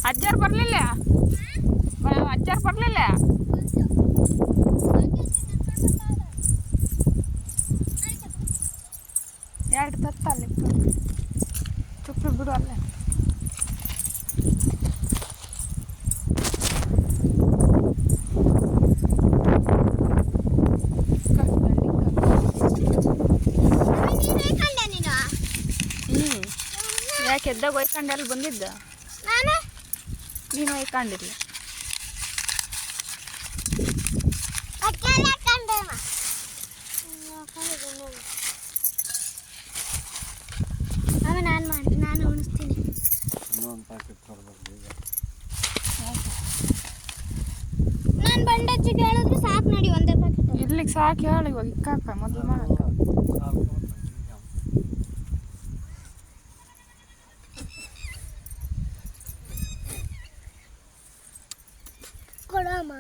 ಅಜ್ಜಾರು ಬರಲಿಲ್ಲ, ಅಜ್ಜಾರು ಬರಲಿಲ್ಲ. ಎರಡು ತತ್ತ ಅಲ್ಲಿ ಚುಪ್ಪು ಬಿಡು ಅಲ್ಲೇ. ಯಾಕೆ ಎದ್ದಾಗ ಒಯ್ಕೊಂಡು ಅಲ್ಲಿ ಬಂದಿದ್ದ? ನೀನು ಒಯ್ಕೊಂಡಿಲ್ಲ. ನಾನು ಉಣಿಸ್ತೀನಿ. ನಾನು ಬಂಡಜ್ಜಿಗೆ ಹೇಳಿದ್ರು ಸಾಕು ನೋಡಿ, ಒಂದೇ ಪ್ಯಾಕೆಟ್ ಇರ್ಲಿಕ್ಕೆ ಸಾಕು ಹೇಳಿ. ಇವಾಗ ಇಕ್ಕಾಕ ಮೊದಲು ಮಾಡಕ್ಕ ಕೊಡಮ್ಮ.